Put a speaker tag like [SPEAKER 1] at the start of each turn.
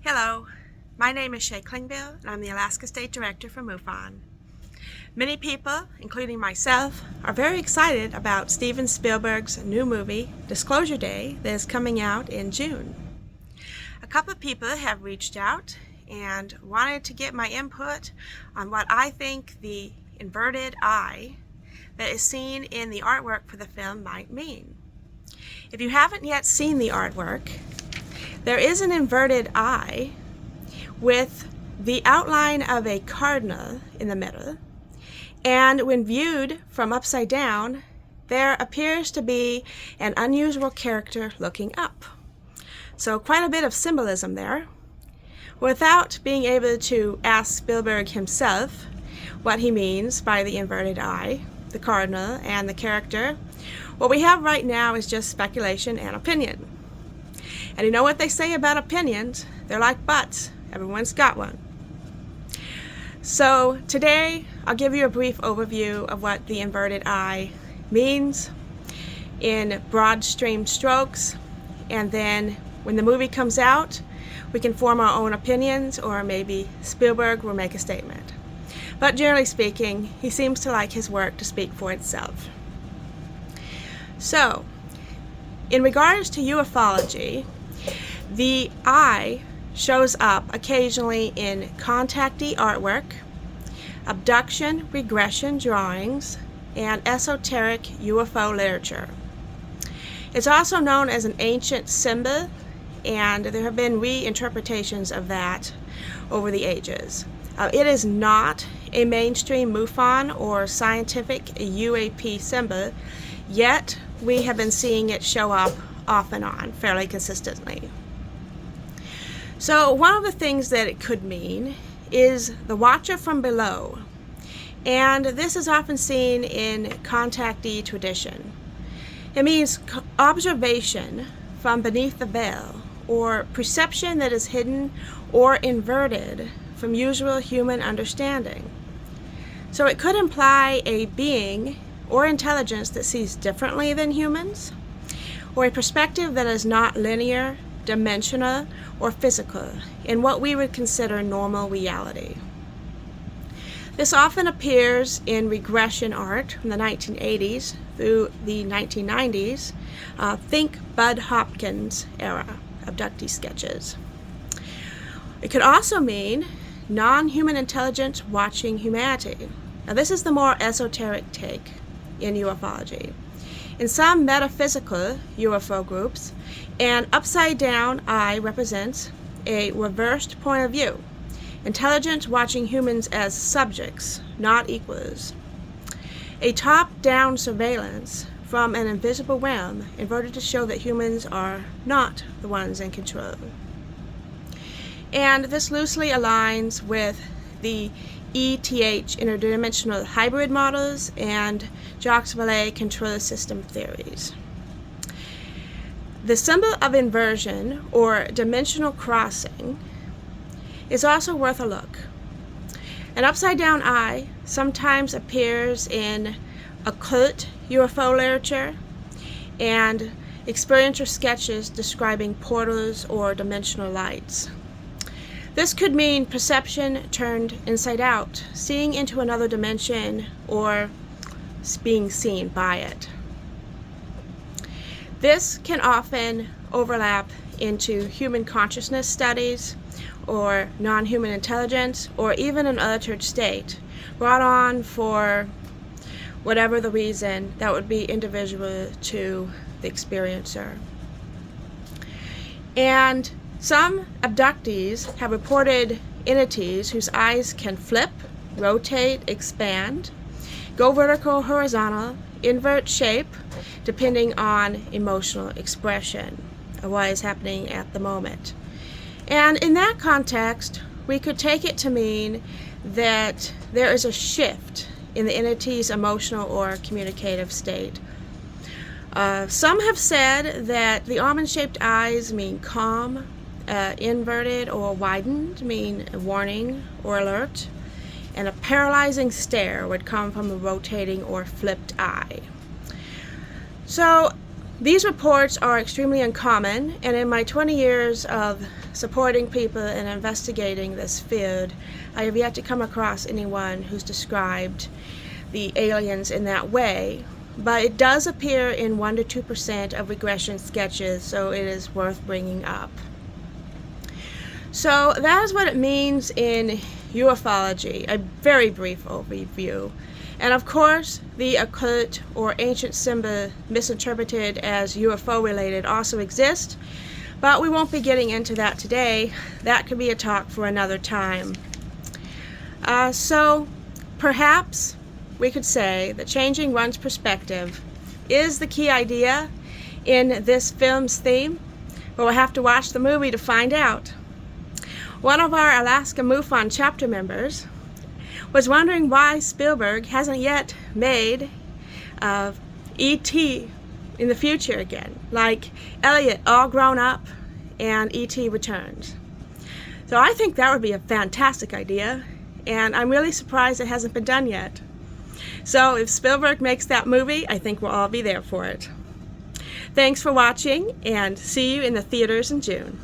[SPEAKER 1] Hello, my name is Shay Klingbeil, and I'm the Alaska State Director for MUFON. Many people, including myself, are very excited about Steven Spielberg's new movie, Disclosure Day, that is coming out in June. A couple of people have reached out and wanted to get my input on what I think the inverted eye that is seen in the artwork for the film might mean. If you haven't yet seen the artwork, there is an inverted eye with the outline of a cardinal in the middle, and when viewed from upside down, there appears to be an unusual character looking up. So quite a bit of symbolism there. Without being able to ask Spielberg himself what he means by the inverted eye, the cardinal, and the character, what we have right now is just speculation and opinion. And you know what they say about opinions? They're like butts. Everyone's got one. So today, I'll give you a brief overview of what the inverted eye means in broad stream strokes, and then when the movie comes out, we can form our own opinions, or maybe Spielberg will make a statement. But generally speaking, he seems to like his work to speak for itself. So, in regards to ufology, the eye shows up occasionally in contactee artwork, abduction regression drawings, and esoteric UFO literature. It's also known as an ancient symbol, and there have been reinterpretations of that over the ages. It is not a mainstream MUFON or scientific UAP symbol, yet we have been seeing it show up off and on fairly consistently. So one of the things that it could mean is the watcher from below, and this is often seen in contactee tradition. It means observation from beneath the veil, or perception that is hidden or inverted from usual human understanding. So it could imply a being or intelligence that sees differently than humans, or a perspective that is not linear, dimensional, or physical in what we would consider normal reality. This often appears in regression art from the 1980s through the 1990s. Think Bud Hopkins era abductee sketches. It could also mean non-human intelligence watching humanity. Now this is the more esoteric take in ufology. In some metaphysical UFO groups, an upside-down eye represents a reversed point of view, intelligence watching humans as subjects, not equals. A top-down surveillance from an invisible realm inverted to show that humans are not the ones in control. And this loosely aligns with the ETH interdimensional hybrid models and Jacques Vallée control system theories. The symbol of inversion, or dimensional crossing, is also worth a look. An upside-down eye sometimes appears in occult UFO literature and experiential sketches describing portals or dimensional lights. This could mean perception turned inside out, seeing into another dimension, or being seen by it. This can often overlap into human consciousness studies, or non-human intelligence, or even an altered state, brought on for whatever the reason that would be individual to the experiencer. And some abductees have reported entities whose eyes can flip, rotate, expand, go vertical, horizontal, invert shape, depending on emotional expression of what is happening at the moment. And in that context, we could take it to mean that there is a shift in the entity's emotional or communicative state. Some have said that the almond-shaped eyes mean calm, inverted or widened mean warning or alert, and a paralyzing stare would come from a rotating or flipped eye. So these reports are extremely uncommon, and in my 20 years of supporting people in investigating this field, I have yet to come across anyone who's described the aliens in that way. But it does appear in 1 to 2% of regression sketches, so it is worth bringing up. So that is what it means in ufology, a very brief overview. And of course, the occult or ancient symbol misinterpreted as UFO related also exist, but we won't be getting into that today. That could be a talk for another time. So perhaps we could say that changing one's perspective is the key idea in this film's theme, but we'll have to watch the movie to find out. One of our Alaska MUFON chapter members was wondering why Spielberg hasn't yet made E.T. in the future again, like Elliot all grown up and E.T. returns. So I think that would be a fantastic idea, and I'm really surprised it hasn't been done yet. So if Spielberg makes that movie, I think we'll all be there for it. Thanks for watching, and see you in the theaters in June.